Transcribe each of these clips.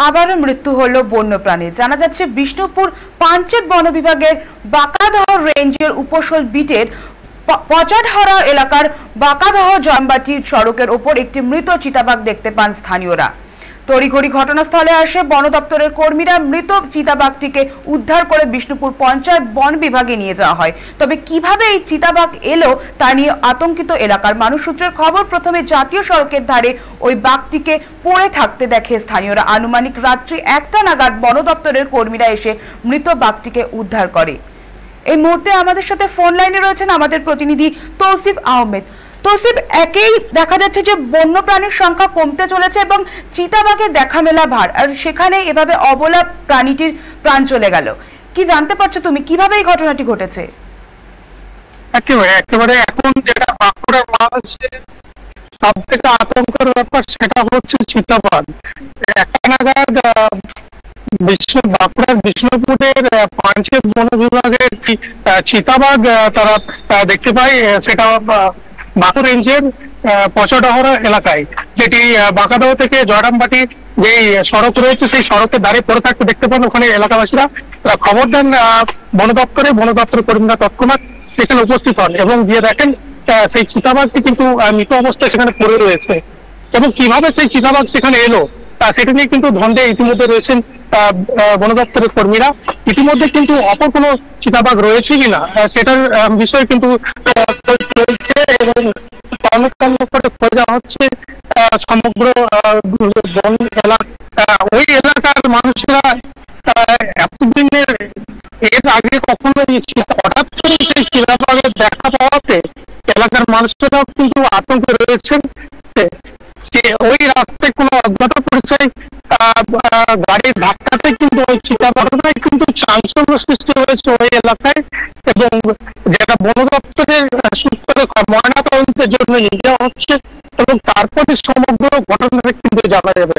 আবারও মৃত্যু হলো বন্যপ্রাণীর। জানা যাচ্ছে বিষ্ণুপুর পাঞ্চেত বন বিভাগের বাঁকাদহ রেঞ্জের উপশোল বিটের পচাটহারা এলাকার বাঁকাদহ জয়মবাটির সড়কের ওপর একটি মৃত চিতাবাঘ দেখতে পান স্থানীয়রা। তড়িঘড়ি ঘটনাস্থলে আসে বন দপ্তরের কর্মীরা। মৃত চিতাবাঘটিকে উদ্ধার করে বিষ্ণুপুর পঞ্চায়েত বন বিভাগে নিয়ে যাওয়া হয়। তবে কিভাবে এই চিতাবাঘ এলো তা নিয়ে আতঙ্কিত এলাকার মানুষ। সূত্রের খবর, প্রথমে জাতীয় সড়কের ধারে ওই বাঘটিকে পড়ে থাকতে দেখে স্থানীয়রা। আনুমানিক রাত্রি 1টা নাগাদ বন দপ্তরের কর্মীরা এসে মৃত বাঘটিকে উদ্ধার করে। এই মুহূর্তে আমাদের সাথে ফোন লাইনে রয়েছেন আমাদের প্রতিনিধি তৌসিফ আহমেদ। তৌসিফ, একেই দেখা যাচ্ছে যে বন্যপ্রাণীর সংখ্যা কমতে চলেছে এবং চিতাবাঘের দেখা মেলা ভার, আর সেখানে এভাবে অবলা প্রাণীটির প্রাণ চলে গেল। কি জানতে পারছো তুমি, কিভাবে এই ঘটনাটি ঘটেছে? একেবারে এখন যেটা বাঁকুড়ার মানুষের সব থেকে আতঙ্কের ব্যাপার সেটা হচ্ছে চিতাবাঘ। একটা নাগাদ বাঁকুড়ার বিষ্ণুপুরের পাঞ্চেত বন বিভাগের চিতাবাঘ তারা দেখতে পায়। সেটা বাঁকুড়া রেঞ্জের পচাটহারা এলাকায়, যেটি বাঁকাদহ থেকে জয়রামবাটি যে সড়ক রয়েছে সেই সড়কের ধারে পড়ে থাকতে দেখতে পান। ওখানে এলাকাবাসীরা খবর দেন বন দপ্তরের কর্মীরা তৎক্ষণাৎ সেখানে উপস্থিত হন এবং গিয়ে দেখেন সেই চিতাবাঘটি কিন্তু মৃত অবস্থায় সেখানে পড়ে রয়েছে। এবং কিভাবে সেই চিতাবাঘ সেখানে এলো সেটা নিয়ে কিন্তু ধন্দে ইতিমধ্যে রয়েছেন বন দপ্তরের কর্মীরা। ইতিমধ্যে কিন্তু অপর কোনো চিতাবাঘ রয়েছে কিনা সেটার বিষয়ে কিন্তু চলছে এবং কর্মকাণ্ড করে খোঁজা হচ্ছে সমগ্র বন এলাকা। ওই এলাকার মানুষেরা এতদিনের এর আগে কখনো হঠাৎ করে সেই চিতাবাঘের দেখা পাওয়াতে এলাকার মানুষেরাও কিন্তু আতঙ্কে রয়েছেন যে ওই রাস্তায় কোনো অজ্ঞাত পরিচয় গাড়ির ধাক্কাতে কিন্তু ওই চিতাবাঘটাই কিন্তু চাঞ্চল্য সৃষ্টি হয়েছে ওই এলাকায়। এবং যেটা বন দপ্তরের সূত্রে ময়নাতদন্তের জন্য নিয়ে যাওয়া হচ্ছে এবং তারপরে সমগ্র ঘটনাটা কিন্তু জানা যাবে।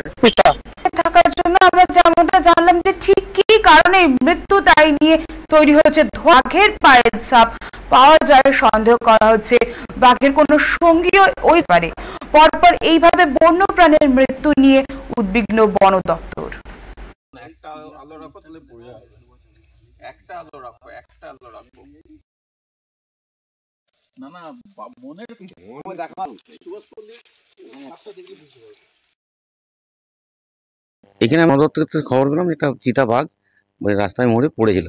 থাকার জন্য আমরা যেমনটা জানলাম যে ঠিক কি কারণে মৃত্যু, তাই নিয়ে তৈরি হয়েছে বাঘের পায়ের ছাপ পাওয়া যায়। সন্দেহ করা হচ্ছে বাঘের কোনো সঙ্গীও ওই পারে। পরপর এইভাবে বন্য প্রাণীর মৃত্যু নিয়ে উদ্বিগ্ন বন দপ্তর। এখানে বন দপ্তর থেকে খবর পেলাম একটা চিতাবাঘ ওই রাস্তায় মোড়ে পড়েছিল।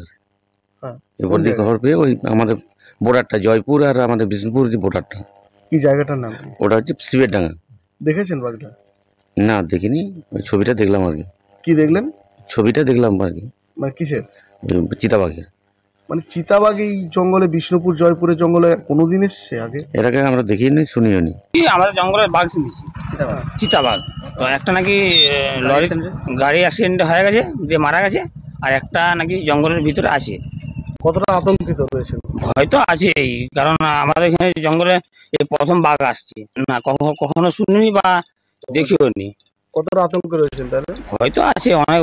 এরপর দিয়ে খবর পেয়ে ওই আমাদের বর্ডারটা জয়পুর আর আমাদের বিষ্ণুপুর যে বর্ডারটা, কি জায়গাটার নাম? ওটা হচ্ছে শিবেরডাঙ্গা। দেখেছেন বাঘটা? না দেখিনি, ওই ছবিটা দেখলাম আর কি। কি দেখলেন? ছবিটা দেখলাম আর কি। মানে কিসের? চিতাবাঘের। মানে চিতাবাঘ এই জঙ্গলে, বিষ্ণুপুর জয়পুরের জঙ্গলে কোনোদিন এসছে আগে? এর আগে আমরা দেখিনি, শুনিও নি। আমাদের জঙ্গলের বাঘ শুনেছি চিতাবাঘ। তো একটা নাকি লরি গাড়ি অ্যাক্সিডেন্ট হয়ে গেছে, যে মারা গেছে, আর একটা নাকি জঙ্গলের ভিতরে আছে। কতটা আতঙ্কিত রয়েছে? ভয় তো আছেই, কারণ আমাদের এখানে জঙ্গলে এই প্রথম বাঘ আসছে না, কখনো শুনিনি বা দেখিও নি। কতটা আতঙ্ক রয়েছেন তাহলে? ভয় তো আছে অনেক।